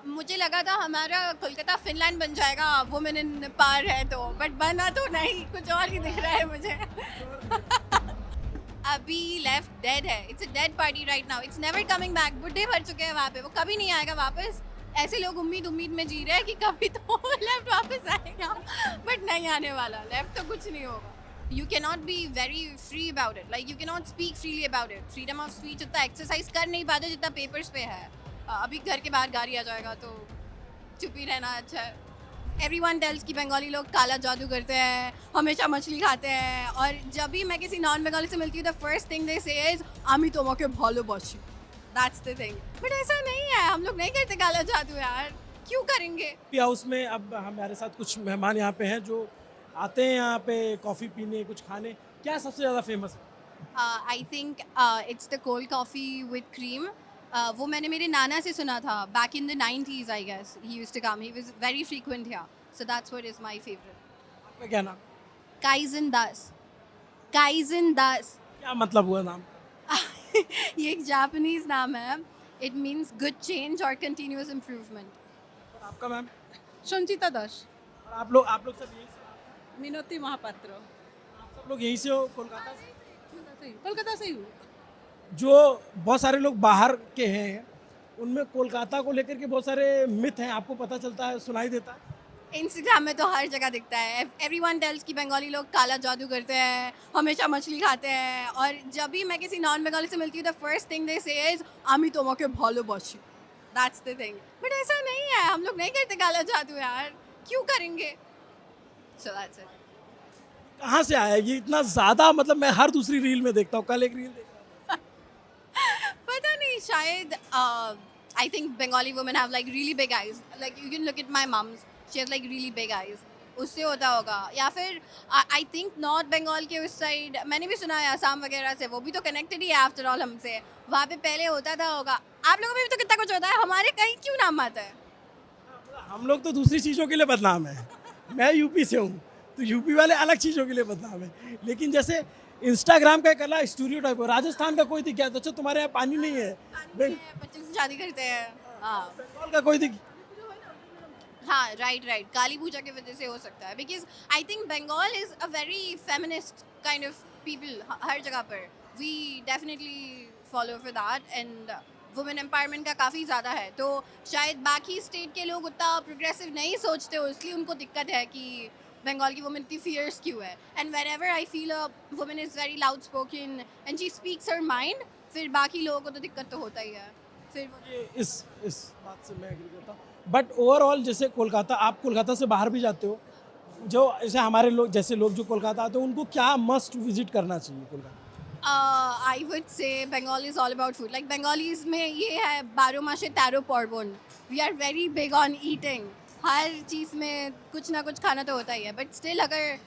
मुझे लगा था हमारा कोलकाता फिनलैंड बन जाएगा वुमेन इन पावर है तो, बट बना तो नहीं, कुछ और ही दिख रहा है मुझे। अभी लेफ्ट डेड है, it's a dead party right now, it's never coming back. बुढ़े भर चुके हैं वहाँ पे, वो कभी नहीं आएगा वापस। ऐसे लोग उम्मीद उम्मीद में जी रहे हैं कि कभी तो लेफ्ट वापस आएगा, बट नहीं आने वाला। लेफ्ट तो कुछ नहीं होगा। You can not be very free about it, like you can not speak freely about it. Freedom of speech उतना एक्सरसाइज कर नहीं पाते जितना पेपर्स पे है। अभी घर के बाहर गाड़ी आ जाएगा तो चुप ही रहना अच्छा है। एवरीवन टेल्स कि बंगाली लोग काला जादू करते हैं, हमेशा मछली खाते हैं, और जब भी मैं किसी नॉन बंगाली से मिलती हूँ द फर्स्ट थिंग दे से इज आमी তোমাকে ভালোবাসি। That's the thing. बट ऐसा नहीं है, हम लोग नहीं करते काला जादू यार, क्यों करेंगे? कॉफ़ी हाउस में अब हमारे साथ कुछ मेहमान यहाँ पे हैं जो आते हैं यहाँ पे कॉफ़ी पीने, कुछ खाने। क्या सबसे ज़्यादा फेमस है? I think it's the cold coffee with cream. वो मैंने मेरे नाना से सुना था back in the 90s I guess. He used to come, he was very frequent here, so that's what is my favourite. आपका क्या नाम? काइजन दास। काइजन दास। क्या मतलब हुआ नाम? ये एक जापानीज नाम है। इट मीन्स गुड चेंज और कंटिन्यूअस इम्प्रूवमेंट। और आपका मैम? সঞ্চিতা দাস। और आप लोग सब यहीं से? মিনতি মহাপাত্র। आप सब लोग यहीं से हो कोलकाता से? কলকাতা से ही हूँ। जो बहुत सारे लोग बाहर के हैं उनमें कोलकाता को लेकर के बहुत सारे मिथ हैं, आपको पता चलता है, सुनाई देता है? इंस्टाग्राम में तो हर जगह दिखता है। एवरीवन टेल्स कि बंगाली लोग काला जादू करते हैं, हमेशा मछली खाते हैं, और जब भी मैं किसी नॉन बंगाली से मिलती हूँ द फर्स्ट थिंग दे से इज आमी তোমাকে ভালোবাসি। That's the thing. बट ऐसा नहीं है, हम लोग नहीं करते काला जादू यार, क्यों करेंगे? So that's it. कहाँ से आया ये इतना ज़्यादा? मतलब मैं हर दूसरी रील में देखता हूँ, कल एक रील देखा। पता नहीं, शायद I think Bengali women have like really big eyes, like you can look at my mum's, she has like really big eyes, उससे होता होगा। या फिर आई थिंक नॉर्थ बंगाल के उस साइड मैंने भी सुना है, आसाम वगैरह से, वो भी तो कनेक्टेड ही है आफ्टर ऑल हमसे। वहाँ पे पहले होता था होगा, आप लोगों में भी तो कितना कुछ होता है, हमारे कहीं क्यों नाम आता है? हम लोग तो दूसरी चीज़ों के लिए बदनाम है। मैं यूपी से हूँ तो यूपी वाले अलग चीज़ों के लिए बदनाम है। लेकिन जैसे इंस्टाग्राम का एक अलग स्टूडियो टाइप है, राजस्थान का कोई दिख गया तो अच्छा तुम्हारे यहाँ पानी नहीं है, बच्चे से शादी करते हैं। हाँ बंगाल का कोई दिख। हाँ, राइट राइट, काली पूजा की वजह से हो सकता है, because I think Bengal is a very feminist kind of people. हर जगह पर we definitely follow for that, and women empowerment का काफ़ी ज़्यादा है। तो शायद बाकी स्टेट के लोग उतना प्रोग्रेसिव नहीं सोचते हो, इसलिए उनको दिक्कत है कि बंगाल की वुमेन इतनी फियर्स क्यों है। And wherever I feel a women is very loud spoken and she speaks her mind, फिर बाकी लोगों को तो दिक्कत तो होता ही है। फिर ये इस बात से मैं एग्री करता हूँ। बट ओवरऑल जैसे कोलकाता, आप कोलकाता से बाहर भी जाते हो, जो जैसे हमारे लोग जैसे लोग जो कोलकाता आते हैं उनको क्या मस्ट विजिट करना चाहिए Kolkata? I would say Bengal is all about food. Like Bengalis में ये है, बारो मासे तेरो पार्बण, we are very big on eating. हर चीज़ में कुछ ना कुछ खाना तो होता ही है, बट स्टिल अगर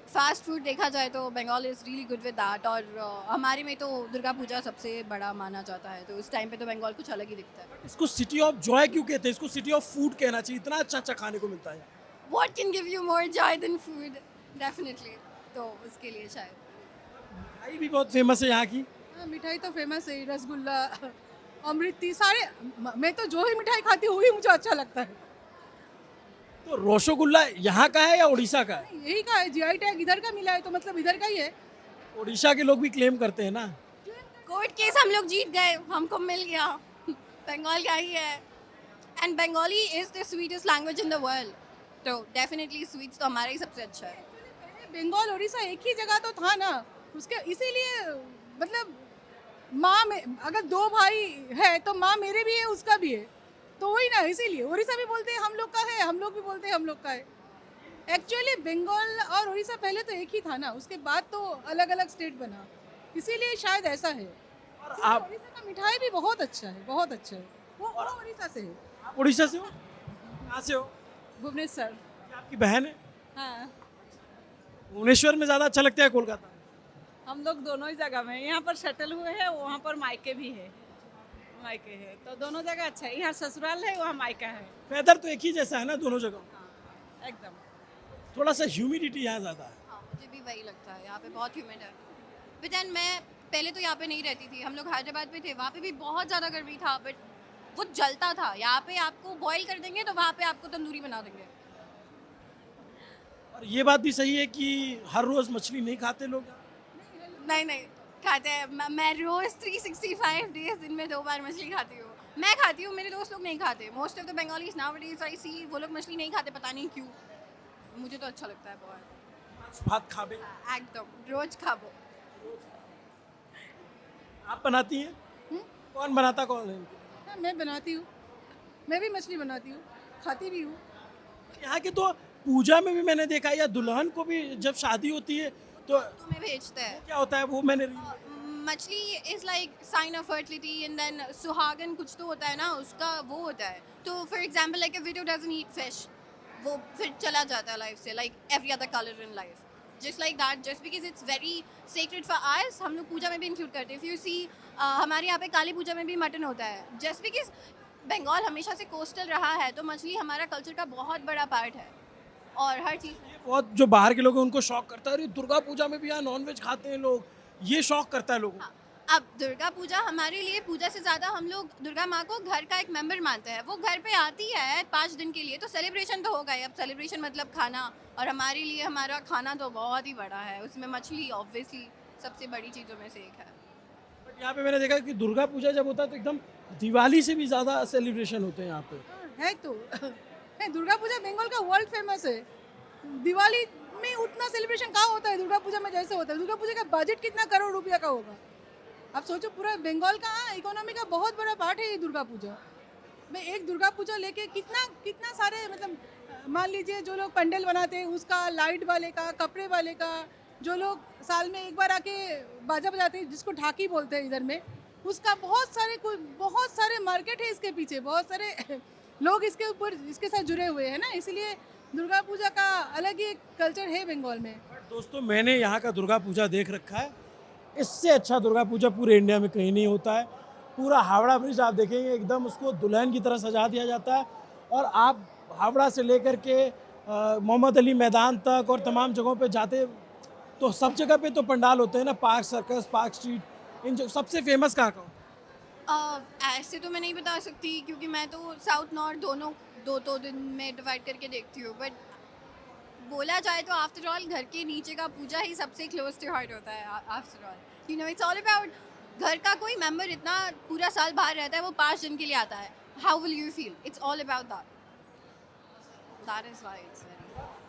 फास्ट फूड देखा जाए तो Bengal is really good with that. और हमारे में तो दुर्गा पूजा सबसे बड़ा माना जाता है, तो उस टाइम पे तो बंगाल कुछ अलग ही दिखता है। इसको सिटी ऑफ जॉय क्यों कहते हैं? इसको सिटी ऑफ फूड कहना चाहिए, इतना अच्छा अच्छा खाने को मिलता है। What can give you more joy than food? Definitely, तो उसके लिए शायद। मिठाई भी बहुत फेमस है यहाँ की। हाँ, मिठाई तो फेमस है, रसगुल्ला, अमृति, सारे। मैं तो जो ही मिठाई खाती हूँ वही मुझे अच्छा लगता है। तो रसगुल्ला यहाँ का है या उड़ीसा का है? यही का है, जीआई टैग इधर का मिला है तो मतलब इधर का ही है। उड़ीसा के लोग भी क्लेम करते हैं ना। कोर्ट केस हम लोग जीत गए, हमको मिल गया, बंगाल का ही है। And Bengali is the sweetest language in the world, तो डेफिनेटली स्वीट्स तो हमारा ही सबसे अच्छा है। बंगाल उड़ीसा एक ही जगह तो था ना, उसके इसीलिए मतलब माँ में अगर दो भाई है तो माँ मेरे भी है उसका भी है, तो वही ना, इसीलिए उड़ीसा भी बोलते हैं हम लोग का है, हम लोग भी बोलते हैं हम लोग का है। एक्चुअली बंगाल और उड़ीसा पहले तो एक ही था ना, उसके बाद तो अलग अलग स्टेट बना, इसीलिए शायद ऐसा है। और इसीलिए आप उड़ीसा का मिठाई भी बहुत अच्छा है, बहुत अच्छा है। वो उड़ीसा से है। आप उड़ीसा से हो? कहाँ से हो? भुवनेश्वर। ये आपकी बहन है? हाँ, भुवनेश्वर में ज़्यादा अच्छा लगता है कोलकाता? हम लोग दोनों ही जगह में, यहाँ पर सेटल हुए हैं, वहाँ पर मायके भी है, मायके है, तो दोनों जगह अच्छा है। यहाँ ससुराल है, वहाँ मायका है। वेदर तो एक ही जैसा है ना दोनों जगह? हाँ, एकदम। थोड़ा सा ह्यूमिडिटी यहाँ ज़्यादा है। हाँ, मुझे भी वही लगता है, यहाँ पे बहुत ह्यूमिड है। बट देन मैं पहले तो यहाँ पे नहीं रहती थी, हम लोग हैदराबाद में थे, वहाँ पे भी बहुत ज़्यादा गर्मी था, बट वो जलता था। यहाँ पे आपको बॉईल कर देंगे तो वहाँ पे आपको तंदूरी बना देंगे। और ये बात भी सही है कि हर रोज़ मछली नहीं खाते लोग। नहीं नहीं खाते हैं। मैं रोज़ 365 डेज दिन में 2 बार मछली खाती हूँ। मैं खाती हूँ, मेरे दोस्त लोग नहीं खाते। Most of the Bengalis nowadays I see वो लोग मछली नहीं खाते, पता नहीं क्यों। मुझे तो अच्छा लगता है बहुत। भात खाबे। एकदम रोज खाबो। आप बनाती हैं? कौन बनाता कौन है? हाँ, मैं बनाती हूँ, मैं भी मछली बनाती हूँ, खाती भी हूँ। यहाँ के तो पूजा में भी मैंने देखा है, या दुल्हन को भी जब शादी होती है तो तुम्हें भेजते हैं क्या होता है वो मैंने मछली is like sign of fertility and then सुहागन कुछ तो होता है ना, उसका वो होता है। तो for example like a window doesn't eat fish, वो फिर चला जाता है लाइफ से, like every other colour in life, just like that, just because it's very sacred for us. हम लोग पूजा में भी इंक्लूड करते हैं। इफ यू सी हमारे यहाँ पे काली पूजा में भी मटन होता है, जस्ट बिकॉज बंगाल हमेशा से कोस्टल रहा है, तो मछली हमारा कल्चर का बहुत बड़ा पार्ट है। और हर चीज़ बहुत जो बाहर के लोग हैं उनको शौक करता है, अरे दुर्गा पूजा में भी यहाँ नॉनवेज खाते हैं लोग, ये शौक करता है लोगों को। अब दुर्गा पूजा हमारे लिए पूजा से ज़्यादा हम लोग दुर्गा माँ को घर का एक मेंबर मानते हैं। वो घर पे आती है 5 दिन के लिए, तो सेलिब्रेशन तो होगा ही। अब सेलिब्रेशन मतलब खाना, और हमारे लिए हमारा खाना तो बहुत ही बड़ा है, उसमें मछली ऑब्वियसली सबसे बड़ी चीज़ों में से एक है। बट यहाँ पे मैंने देखा कि दुर्गा पूजा जब होता है तो एकदम दिवाली से भी ज़्यादा सेलिब्रेशन होते हैं यहाँ पे। हाँ, है तो है, दुर्गा पूजा बंगाल का वर्ल्ड फेमस है। दिवाली में उतना सेलिब्रेशन कहाँ होता है दुर्गा पूजा में जैसे होता है। दुर्गा पूजा का बजट कितना करोड़ रुपया का होगा, आप सोचो। पूरा बंगाल का इकोनॉमी का बहुत बड़ा पार्ट है ये दुर्गा पूजा। मैं एक दुर्गा पूजा लेके कितना कितना सारे मतलब मान लीजिए जो लोग पंडल बनाते हैं उसका, लाइट वाले का, कपड़े वाले का, जो लोग साल में एक बार आके बाजा बजाते हैं जिसको ढाकी बोलते हैं इधर में, उसका बहुत सारे मार्केट है इसके पीछे, बहुत सारे लोग इसके ऊपर इसके साथ जुड़े हुए हैं ना, इसलिए दुर्गा पूजा का अलग ही एक कल्चर है बंगाल में। दोस्तों मैंने यहाँ का दुर्गा पूजा देख रखा है, इससे अच्छा दुर्गा पूजा पूरे इंडिया में कहीं नहीं होता है। पूरा हावड़ा ब्रिज आप देखेंगे एकदम उसको दुल्हन की तरह सजा दिया जाता है, और आप हावड़ा से लेकर के मोहम्मद अली मैदान तक और तमाम जगहों पे जाते तो सब जगह पे तो पंडाल होते हैं ना, पार्क सर्कस, पार्क स्ट्रीट, इन सबसे फेमस कहाँ का? ऐसे तो मैं नहीं बता सकती, क्योंकि मैं तो साउथ नॉर्थ दोनों दो दिन में डिवाइड करके देखती हूँ। बट बोला जाए तो आफ्टर ऑल घर के नीचे का पूजा ही सबसे क्लोज टू हार्ट होता है। After all you know it's all about घर का कोई मेंबर इतना पूरा साल बाहर रहता है, वो 5 दिन के लिए आता है, how will you feel? It's all about that is why it's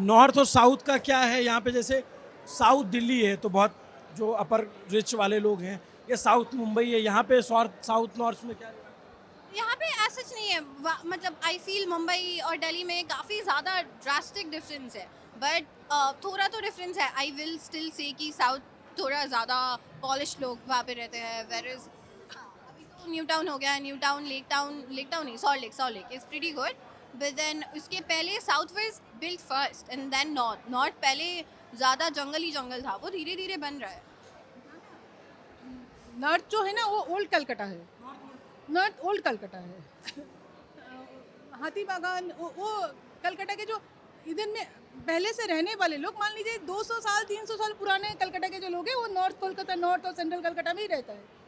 north और साउथ का क्या है यहाँ पे? जैसे साउथ दिल्ली है तो बहुत जो अपर रिच वाले लोग हैं, या साउथ मुंबई है, यहाँ पे साउथ नॉर्थ में क्या है? यहाँ पे ऐसा सच नहीं है। मतलब आई फील मुंबई और दिल्ली में काफ़ी ज़्यादा ड्रास्टिक डिफरेंस है, बट थोड़ा तो डिफरेंस है। आई विल स्टिल से कि साउथ थोड़ा ज़्यादा पॉलिश लोग वहाँ पे रहते हैं, वेर इज अभी तो न्यू टाउन हो गया, न्यू टाउन, लेक टाउन नहीं, Salt Lake is pretty good. But then उसके पहले south was built first and then north पहले ज़्यादा जंगल ही जंगल था, वो धीरे धीरे बन रहा है। नॉर्थ जो है ना वो ओल्ड कलकत्ता है, नॉर्थ ओल्ड कलकत्ता है। हाथी बागान वो कलकत्ता के जो इधर में पहले से रहने वाले लोग, मान लीजिए 200 साल 300 साल पुराने कलकत्ता के जो लोग हैं वो नॉर्थ कोलकाता, नॉर्थ और सेंट्रल कलकत्ता में ही रहता है।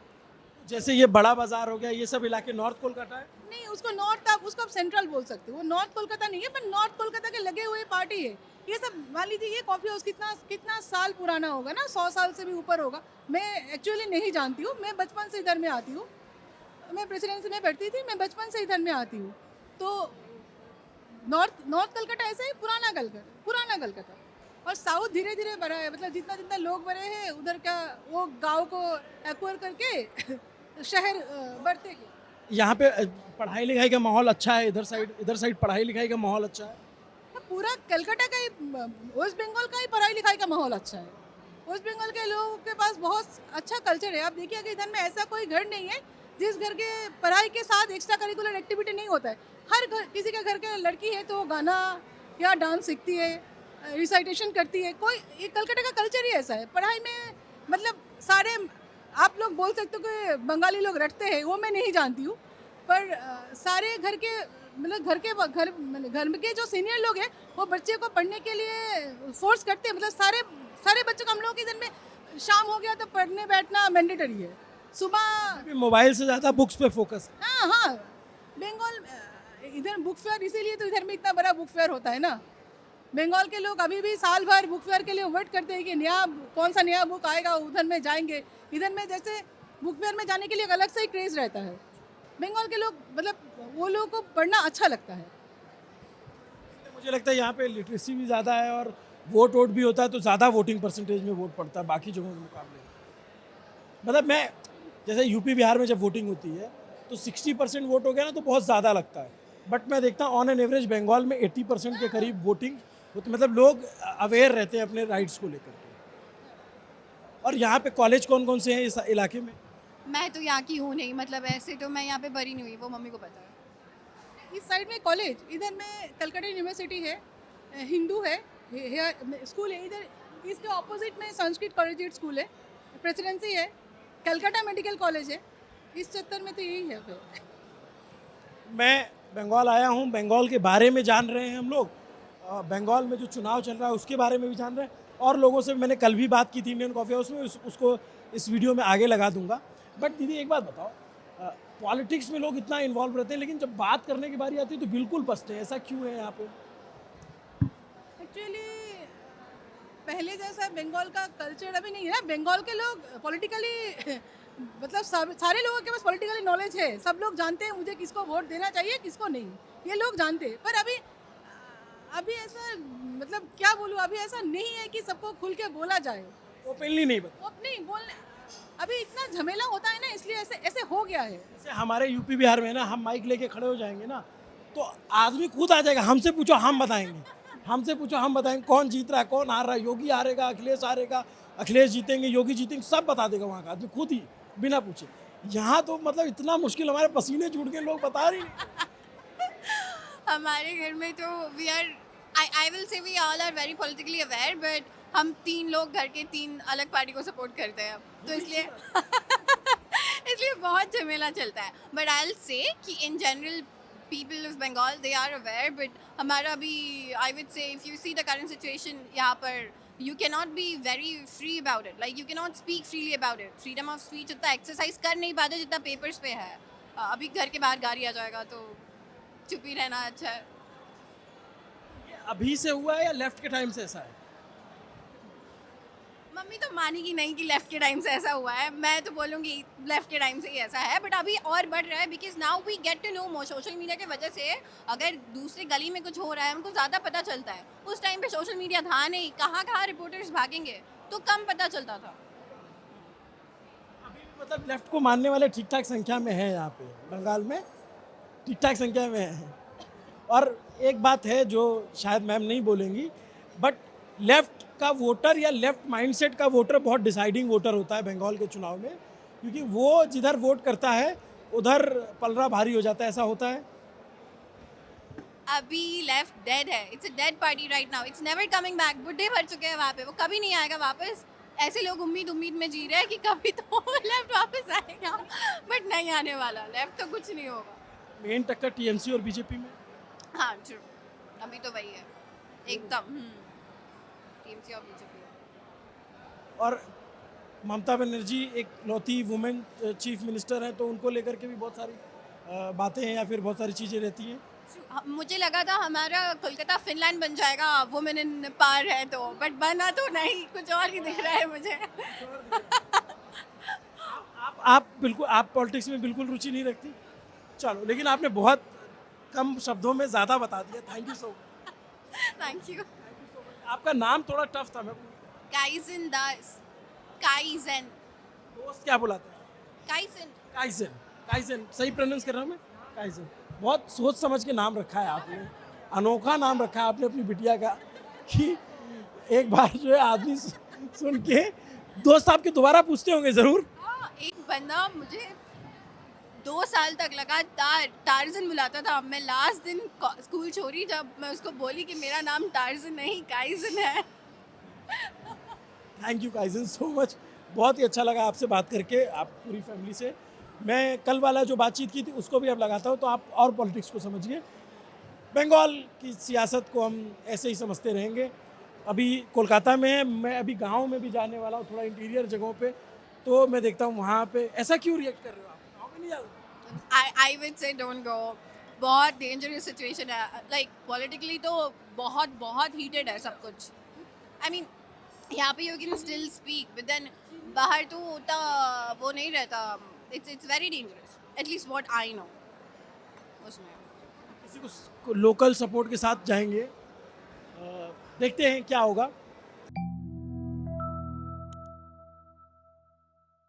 जैसे ये बड़ा बाजार हो गया, ये सब इलाके नॉर्थ कोलकाता है? नहीं, उसको नॉर्थ आप सेंट्रल बोल सकते हो, वो नॉर्थ कोलकाता नहीं है, पर नॉर्थ कोलकाता के लगे हुए पार्टी है ये सब। मान लीजिए ये कॉफ़ी हाउस कितना साल पुराना होगा ना, 100 साल से भी ऊपर होगा। मैं एक्चुअली नहीं जानती हूँ, मैं बचपन से इधर में आती हूँ, मैं प्रेसिडेंसी में पढ़ती थी, मैं बचपन से इधर में आती हूँ। तो नॉर्थ कलकत्ता ऐसा ही पुराना कलकत्ता, और साउथ धीरे धीरे बढ़ा है। मतलब जितना जितना लोग बढ़े हैं उधर का वो गांव को एक्वायर करके शहर बढ़ते गए। यहाँ पे पढ़ाई लिखाई का माहौल अच्छा है? इधर साइड पढ़ाई लिखाई का माहौल अच्छा है? पूरा कलकत्ता का ही, वेस्ट बंगाल का ही पढ़ाई लिखाई का माहौल अच्छा है। वेस्ट बंगाल के लोगों के पास बहुत अच्छा कल्चर है। आप देखिए कि इधर में ऐसा कोई घर नहीं है जिस घर के पढ़ाई के साथ एक्स्ट्रा करिकुलर एक्टिविटी नहीं होता है। हर घर, किसी के घर के लड़की है तो गाना या डांस सीखती है, रिसाइटेशन करती है। कोई ये कलकत्ता का कल्चर ही ऐसा है। पढ़ाई में मतलब सारे आप लोग बोल सकते हो कि बंगाली लोग रटते हैं, वो मैं नहीं जानती हूँ, पर सारे घर के मतलब घर के जो सीनियर लोग हैं वो बच्चे को पढ़ने के लिए फोर्स करते हैं। मतलब सारे बच्चों को हम लोग इधर में शाम हो गया तो पढ़ने बैठना मैंडेटरी है। सुबह मोबाइल से ज़्यादा बुक्स पे फोकस है। हाँ, बंगाल इधर बुक फेयर इसीलिए तो इधर में इतना बड़ा बुक फेयर होता है ना। बंगाल के लोग अभी भी साल भर बुक फेयर के लिए वेट करते हैं कि कौन सा नया बुक आएगा, उधर में जाएंगे। इधर में जैसे बुक फेयर में जाने के लिए एक अलग से ही क्रेज रहता है। बंगाल के लोग मतलब वो लोगों को पढ़ना अच्छा लगता है। मुझे लगता है यहाँ पे लिटरेसी भी ज़्यादा है और वोट भी होता है तो ज़्यादा वोटिंग परसेंटेज में वोट पड़ता है बाकी जगहों के मुकाबले। मतलब मैं जैसे यूपी बिहार में जब वोटिंग होती है तो 60% वोट हो गया ना तो बहुत ज़्यादा लगता है, बट मैं देखता हूँ ऑन एन एवरेज बंगाल में 80% के करीब वोटिंग होती, मतलब लोग अवेयर रहते हैं अपने राइट्स को लेकर के। और यहाँ पे कॉलेज कौन कौन से हैं इस इलाके में? मैं तो यहाँ की हूँ नहीं, मतलब ऐसे तो मैं यहाँ पे बड़ी नहीं हुई, वो मम्मी को पता है। इस साइड में कॉलेज, इधर में कलकत्ता यूनिवर्सिटी है, हिंदू है, स्कूल है। इधर इसके ऑपोजिट में संस्कृत कॉलेजिएट स्कूल है, प्रेसिडेंसी है, कलकत्ता मेडिकल कॉलेज है। इस चक्कर में तो यही है। फिर मैं बंगाल आया हूँ, बंगाल के बारे में जान रहे हैं हम लोग, बंगाल में जो चुनाव चल रहा है उसके बारे में भी जान रहे हैं, और लोगों से मैंने कल भी बात की थी इंडियन कॉफ़ी हाउस में, उसको इस वीडियो में आगे लगा दूंगा। बट दीदी एक बात बताओ, पॉलिटिक्स में लोग इतना इन्वॉल्व रहते हैं लेकिन जब बात करने की बारी आती है तो बिल्कुल बसते हैं, ऐसा क्यों है यहाँ पे? एक्चुअली पहले जैसा बंगाल का कल्चर अभी नहीं है ना। बंगाल के लोग पॉलिटिकली मतलब सारे लोगों के पास पॉलिटिकली नॉलेज है। सब लोग जानते हैं मुझे किसको वोट देना चाहिए, किसको नहीं, ये लोग जानते हैं। पर अभी ऐसा मतलब क्या बोलूँ, अभी ऐसा नहीं है कि सबको खुल के बोला जाए। ओपनली नहीं बता। नहीं बोलने अभी इतना झमेला होता है ना, इसलिए ऐसे ऐसे हो गया है। जैसे हमारे यूपी बिहार में ना, हम माइक लेके खड़े हो जाएंगे ना तो आदमी खुद आ जाएगा, हमसे पूछो हम बताएंगे, हमसे पूछो हम बताएंगे कौन जीत रहा है, कौन हार रहा है, योगी हारेगा, अखिलेश हारेगा, अखिलेश जीतेंगे, योगी जीतेंगे, सब बता देगा वहाँ का आदमी खुद ही, बिना पूछे। यहाँ तो मतलब इतना मुश्किल, हमारे पसीने छूट के लोग बता रही हमारे घर में तो we are, I will say we all are very politically aware, but हम 3 लोग घर के 3 अलग पार्टी को सपोर्ट करते हैं, तो इसलिए इसलिए बहुत झमेला चलता है। बट आई विल से कि in general people of Bengal they are aware, but हमारा भी I would say if you see the current situation यहाँ पर, you cannot be very free about it, like you cannot speak freely about it. freedom of speech उतना exercise कर नहीं पाते जितना papers पे है। अभी घर के बाहर गाड़ी आ जाएगा तो चुप ही रहना अच्छा है। है। अभी से हुआ है या लेफ्ट के टाइम से ऐसा है? मम्मी तो मानेगी नहीं कि लेफ्ट के टाइम से ऐसा हुआ है, मैं तो बोलूँगी लेफ्ट के टाइम से ही ऐसा है, बट अभी और बढ़ रहा है because now we get to know more. Social media की वजह से अगर दूसरी गली में कुछ हो रहा है हमको ज़्यादा पता चलता है। उस टाइम पे सोशल मीडिया था नहीं, कहाँ कहाँ रिपोर्टर्स भागेंगे, तो कम पता चलता था। अभी भी मतलब लेफ्ट को मानने वाले ठीक ठाक संख्या में हैं यहाँ पे बंगाल में, ठीक ठाक संख्या में हैं। और एक बात है जो शायद मैम नहीं बोलेंगी, बट लेफ्ट का वोटर या लेफ्ट माइंडसेट का वोटर बहुत डिसाइडिंग वोटर होता है बंगाल के चुनाव में, क्योंकि वो जिधर वोट करता है उधर पलड़ा भारी हो जाता है, ऐसा होता है। अभी लेफ्ट डेड है, it's a dead party right now, it's never coming back. बुढ़े भर चुके हैं वहाँ पे, वो कभी नहीं आएगा वापस। ऐसे लोग उम्मीद में जी रहे हैं कि कभी तो लेफ्ट वापस आएगा, बट नहीं आने वाला। लेफ्ट तो कुछ नहीं होगा। मेन टक्कर टीएमसी और बीजेपी में। हाँ ट्रू, अभी तो वही है एकदम, टीएमसी और बीजेपी। और ममता बनर्जी एक लौती वुमेन चीफ मिनिस्टर हैं, तो उनको लेकर के भी बहुत सारी बातें हैं या फिर बहुत सारी चीज़ें रहती हैं। मुझे लगा था हमारा कोलकाता फिनलैंड बन जाएगा वुमेन इन पावर है तो, बट बना तो नहीं, कुछ और ही दिख रहा है मुझे। आप बिल्कुल, आप पॉलिटिक्स में बिल्कुल रुचि नहीं रखती? चलो, लेकिन आपने बहुत कम शब्दों में ज़्यादा बता दिया। Thank you so much. Thank you. आपका नाम थोड़ा टफ था, मैं काइजन दास, काइजन, दोस्त क्या बुलाते हैं? काइजन। काइजन, काइजन सही प्रोनाउंस कर रहा हूँ मैं? काइजन। बहुत सोच समझ के नाम रखा है आपने, अनोखा नाम रखा है आपने अपनी बिटिया का, कि एक बार जो है आदमी सुन के दोस्त आपके दोबारा पूछते होंगे ज़रूर। हाँ, एक बंदा मुझे 2 साल तक लगातार टार्जन बुलाता था। मैं लास्ट दिन स्कूल छोड़ी जब मैं उसको बोली कि मेरा नाम टार्जन नहीं काइजन है। Thank you kaizen so much, बहुत ही अच्छा लगा आपसे बात करके, आप पूरी फैमिली से। मैं कल वाला जो बातचीत की थी उसको भी अब लगाता हूँ, तो आप और पॉलिटिक्स को समझिए। बंगाल की सियासत को हम ऐसे ही समझते रहेंगे। अभी कोलकाता में है, मैं अभी गांव में भी जाने वाला हूँ, थोड़ा इंटीरियर जगहों पे, तो मैं देखता हूँ वहाँ पे। ऐसा क्यों रिएक्ट कर रहे हो आप? गाँव में नहीं जा रहे? I would say don't go. बहुत dangerous situation है. Like politically तो बहुत heated है सब कुछ. I mean यहाँ पे you can still speak, but then बाहर तो उतना वो नहीं रहता. It's very dangerous. At least what I know. उसमें. किसी को लोकल सपोर्ट के साथ जाएंगे, देखते हैं क्या होगा.